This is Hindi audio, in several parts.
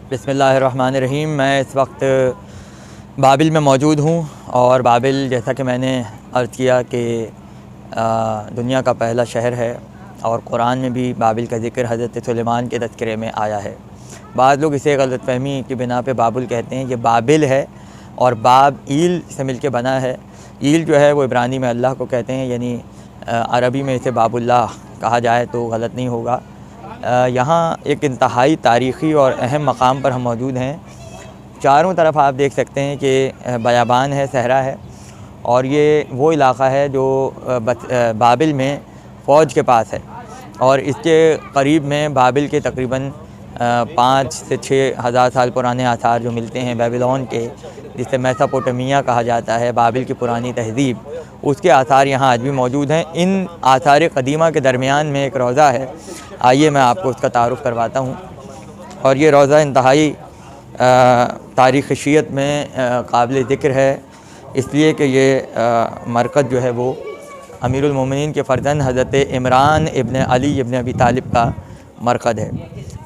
बिस्मिल्लाहिर्रहमानिर्रहीम। मैं इस वक्त बाबिल में मौजूद हूँ और बाबिल, जैसा कि मैंने अर्ज़ किया कि दुनिया का पहला शहर है और कुरान में भी बाबिल का ज़िक्र हज़रत सुलेमान के तज़किरे में आया है। बाद लोग इसे गलतफ़हमी की बिना पे बाबुल कहते हैं। ये बाबिल है और बाब ईल से मिलके बना है। ईल जो है वो इब्रानी में अल्लाह को कहते हैं, यानी अरबी में इसे बाबुल्लाह कहा जाए तो गलत नहीं होगा। यहाँ एक इंतहाई तारीख़ी और अहम मकाम पर हम मौजूद हैं। चारों तरफ आप देख सकते हैं कि बयाबान है, सहरा है और ये वो इलाक़ा है जो बाबिल में फ़ौज के पास है और इसके करीब में बाबिल के तकरीबन 5 से 6 हज़ार साल पुराने आसार जो मिलते हैं बेबीलोन के, जिसे मेसोपोटामिया कहा जाता है, बाबिल की पुरानी तहज़ीब, उसके आसार यहाँ आज भी मौजूद हैं। इन आसार क़दीमा के दरमियान में एक रोज़ा है, आइए मैं आपको उसका तारुफ़ करवाता हूँ। और ये रोज़ा इंतहाई तारीख़ शियत में काबिल ज़िक्र है, इसलिए कि ये मरकज़ जो है वो अमीरुल मोमिनीन के फ़र्ज़ंद हज़रत इमरान इब्न अली इब्न अबी तालिब का मरकज़ है।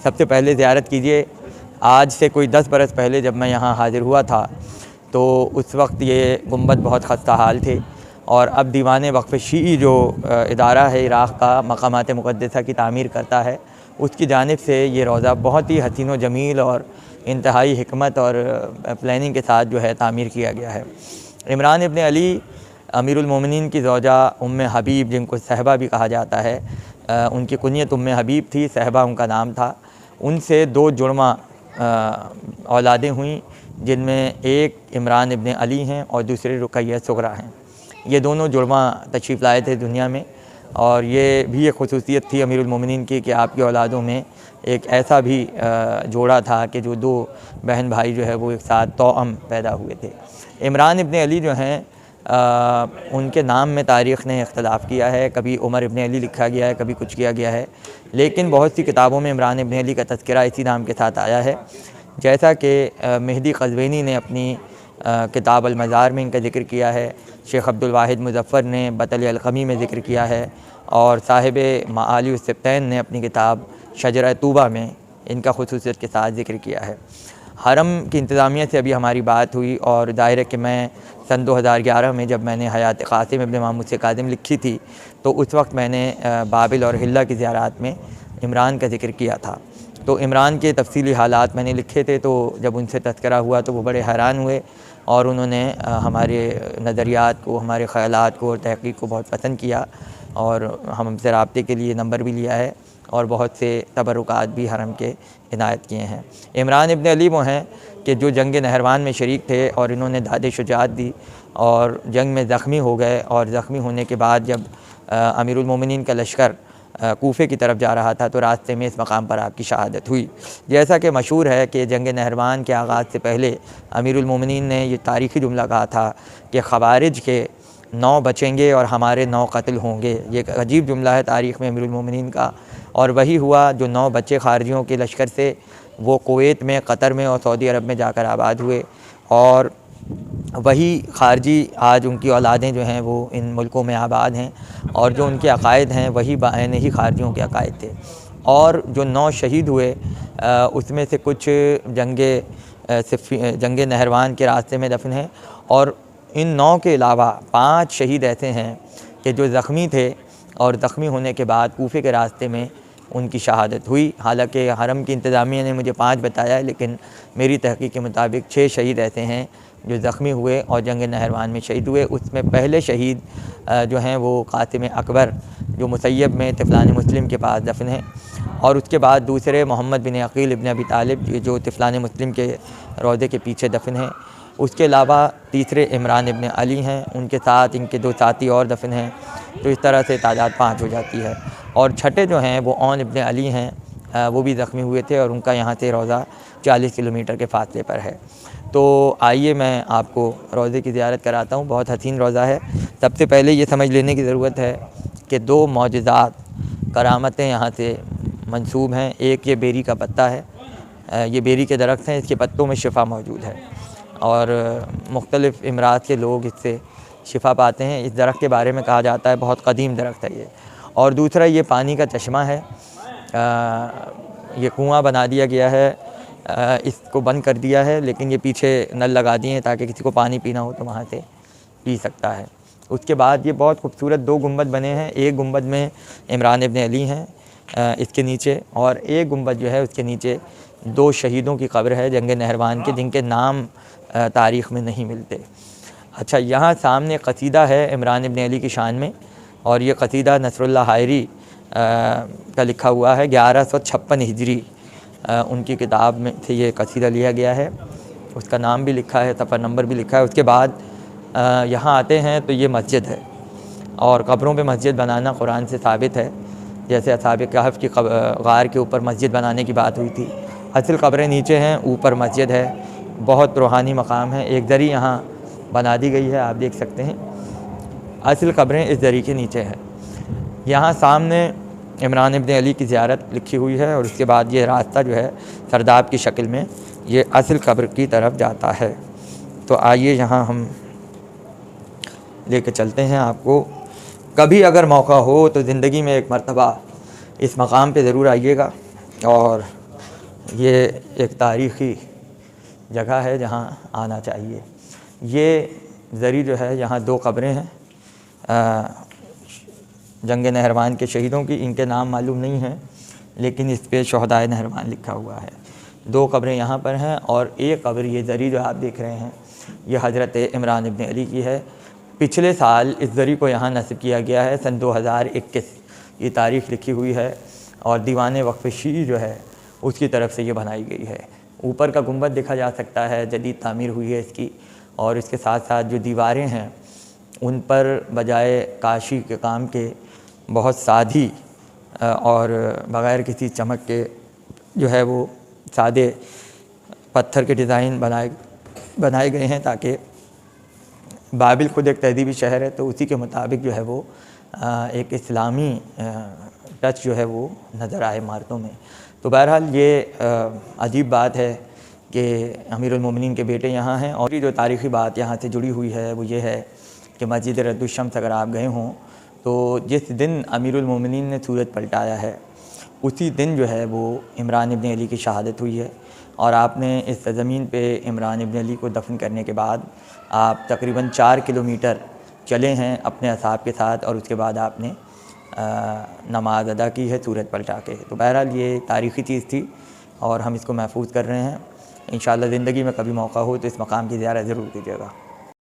सबसे पहले ज़ियारत कीजिए। आज से कोई 10 बरस पहले जब मैं यहाँ हाज़िर हुआ था तो उस वक्त ये गुंबद बहुत ख़स्ता हाल थे और अब दीवान वक़्फ़ शीई जो इदारा है इराक़ का, मकामात मुक़द्दसा की तामीर करता है, उसकी जानिब से ये रोज़ा बहुत ही हसीन व जमील और इंतहाई हिकमत और प्लानिंग के साथ जो है तामीर किया गया है। इमरान इब्न अली अमीरुल मोमिनीन की ज़ौजा उम्मे हबीब, जिनको सहबा भी कहा जाता है, उनकी कुनियत उम्मे हबीब थी, सहबा उनका नाम था। उनसे 2 जुड़वा औलादें हुई, जिनमें एक इमरान इब्न अली हैं और दूसरे रुक़ैया सुग़रा हैं। ये दोनों जुड़वा तशरीफ़ लाए थे दुनिया में और ये भी एक ख़ुसूसियत थी अमीरुल मोमिनीन की कि आपकी औलादों में एक ऐसा भी जोड़ा था कि जो 2 बहन भाई जो है वो एक साथ तौअम पैदा हुए थे। इमरान इब्न अली जो हैं उनके नाम में तारीख़ ने इख्तलाफ किया है, कभी उमर इब्न अली लिखा गया है, कभी कुछ किया गया है, लेकिन बहुत सी किताबों में इमरान इब्न अली का तज़किरा इसी नाम के साथ आया है। जैसा कि मेहदी क़ज़वीनी ने अपनी किताब अल-मज़ार में इनका ज़िक्र किया है, शेख अब्दुल वाहिद मुज़फ़्फ़र ने बतल अलक़मी में ज़िक्र किया है और साहिब माआली उस-सिब्तैन ने अपनी किताब शजरा तूबा में इनका ख़ुसूसियत के साथ ज़िक्र किया है। हरम की इंतज़ामिया से अभी हमारी बात हुई और ज़ाहिर है कि मैं सन 2011 में जब मैंने हयात क़ासिम इब्न महमूद काज़िम लिखी थी तो उस वक्त मैंने बाबिल और हिल्ला की ज़ियारत में इमरान का ज़िक्र किया था। तो इमरान के तफ़सीली हालात मैंने लिखे थे, तो जब उनसे तज़किरा हुआ तो वो बड़े हैरान हुए और उन्होंने हमारे नज़रियात को, हमारे ख़यालात को और तहक़ीक़ को बहुत पसंद किया और हमसे राब्ते के लिए नंबर भी लिया है और बहुत से तबरुकात भी हरम के इनायत किए हैं। इमरान इब्न अली वो हैं कि जो जंग नहरवान में शरीक थे और इन्होंने दादे शुजाअत दी और जंग में ज़ख्मी हो गए और ज़ख्मी होने के बाद जब अमीरुल मोमिनीन का लश्कर कूफ़े की तरफ जा रहा था तो रास्ते में इस मकाम पर आपकी शहादत हुई। जैसा कि मशहूर है कि जंग नहरवान के आगाज़ से पहले अमीरुल मोमिनीन ने ये तारीख़ी जुमला कहा था कि ख़वारिज के 9 बचेंगे और हमारे 9 कत्ल होंगे। ये एक अजीब जुमला है तारीख़ में अमीरुल मोमिनीन का, और वही हुआ। जो 9 बच्चे खारजियों के लश्कर से वो कुवैत में, क़तर में और सऊदी अरब में जाकर आबाद हुए और वही खारजी आज उनकी औलादें जो हैं वो इन मुल्कों में आबाद हैं और जो उनके अक़ायद हैं वही बाएन ही खारजियों के अक़ायद थे। और जो 9 शहीद हुए उसमें से कुछ जंग नहरवान के रास्ते में दफन हैं और इन 9 के अलावा 5 शहीद ऐसे हैं कि जो ज़ख्मी थे और ज़ख्मी होने के बाद कूफ़े के रास्ते में उनकी शहादत हुई। हालांकि हरम की इंतज़ामिया ने मुझे 5 बताया है, लेकिन मेरी तहक़ीक़ के मुताबिक 6 शहीद ऐसे हैं जो ज़ख्मी हुए और जंग नहरवान में शहीद हुए। उसमें पहले शहीद जो हैं वो क़ासिम अकबर, जो मुसैयब में तिफ़लान मुस्लिम के पास दफन हैं, और उसके बाद दूसरे मोहम्मद बिन अक़ील इब्न अबी तालिब जो तिफ़लान मुस्लिम के रोज़े के पीछे दफन हैं। उसके अलावा तीसरे इमरान इब्न अली हैं, उनके साथ इनके 2 साथी और दफन हैं, तो इस तरह से तादाद 5 हो जाती है। और छठे जो हैं वो औन इब्न अली हैं, वो भी ज़ख्मी हुए थे और उनका यहाँ से रोज़ा 40 किलोमीटर के फ़ासले पर है। तो आइए मैं आपको रोज़े की ज़ियारत कराता हूँ। बहुत हसीन रोज़ा है। सबसे पहले ये समझ लेने की ज़रूरत है कि 2 मौजज़ात, करामतें यहाँ से मंसूब हैं। एक ये बेरी का पत्ता है, ये बेरी के दरख्त हैं, इसके पत्तों में शिफ़ा मौजूद है और मुख्तलिफ़ अमराज़ के लोग इससे शिफ़ा पाते हैं। इस दरख्त के बारे में कहा जाता है बहुत कदीम दरख्त है ये। और दूसरा ये पानी का चश्मा है, ये कुआँ बना दिया गया है इसको बंद कर दिया है, लेकिन ये पीछे नल लगा दिए हैं ताकि किसी को पानी पीना हो तो वहाँ से पी सकता है। उसके बाद ये बहुत खूबसूरत 2 गुंबद बने हैं। एक गुंबद में इमरान इब्न अली हैं इसके नीचे, और एक गुंबद जो है उसके नीचे 2 शहीदों की कब्र है जंग नहरवान के, जिनके नाम तारीख़ में नहीं मिलते। अच्छा, यहाँ सामने क़सीदा है इमरान इब्न अली की शान में, और ये क़सीदा नसरुल्लाह हायरी का लिखा हुआ है। 1156 हिजरी उनकी किताब में से ये क़सीदा लिया गया है। उसका नाम भी लिखा है, सफ़र नंबर भी लिखा है। उसके बाद यहाँ आते हैं तो ये मस्जिद है, और कब्रों पे मस्जिद बनाना कुरान से साबित है। जैसे असहाब कहफ़ की गार के ऊपर मस्जिद बनाने की बात हुई थी। असल कब्रें नीचे हैं, ऊपर मस्जिद है। बहुत रूहानी मकाम है। एक दरी यहाँ बना दी गई है, आप देख सकते हैं। असल कब्रें इस दरी के नीचे हैं। यहाँ सामने इमरान इब्न अली की ज़ियारत लिखी हुई है, और उसके बाद ये रास्ता जो है सरदाब की शक्ल में ये असल कब्र की तरफ जाता है। तो आइए यहाँ हम लेके चलते हैं आपको। कभी अगर मौका हो तो ज़िंदगी में एक मर्तबा इस मकाम पे ज़रूर आइएगा, और ये एक तारीख़ी जगह है जहाँ आना चाहिए। ये ज़री जो है, यहाँ 2 कब्रें हैं जंग नहरवान के शहीदों की। इनके नाम मालूम नहीं हैं, लेकिन इस पे शहदाए नहरवान लिखा हुआ है। 2 कब्रें यहाँ पर हैं, और एक कब्र ये ज़री जो आप देख रहे हैं ये हज़रत इमरान इब्न अली की है। पिछले साल इस ज़री को यहाँ नस्ब किया गया है, सन 2021 ये तारीख़ लिखी हुई है, और दीवान वक्फ़ शीर जो है उसकी तरफ से ये बनाई गई है। ऊपर का गुंबद देखा जा सकता है, जदीद तामीर हुई है इसकी, और इसके साथ साथ जो दीवारें हैं उन पर बजाय काशी के काम के बहुत सादी और बग़ैर किसी चमक के जो है वो सादे पत्थर के डिज़ाइन बनाए गए हैं, ताकि बाबिल ख़ुद एक तहज़ीबी शहर है, तो उसी के मुताबिक जो है वो एक इस्लामी टच जो है वो नज़र आए इमारतों में। तो बहरहाल ये अजीब बात है कि अमीरुल मोमिनीन के बेटे यहाँ हैं। और ये जो तारीख़ी बात यहाँ से जुड़ी हुई है वो ये है कि मस्जिद रद्दुश्शम्स अगर आप गए हों तो जिस दिन अमीरुल मोमिनीन ने सूरज पलटाया है उसी दिन जो है वो इमरान इब्न अली की शहादत हुई है। और आपने इस ज़मीन पे इमरान इब्न अली को दफन करने के बाद आप तकरीबन 4 किलोमीटर चले हैं अपने असहाब के साथ, और उसके बाद आपने नमाज अदा की है सूरज पलटा के। तो बहरहाल ये तारीख़ी चीज़ थी, और हम इसको महफूज कर रहे हैं। इंशाअल्लाह ज़िंदगी में कभी मौका हो तो इस मकाम की ज़ियारत ज़रूर कीजिएगा।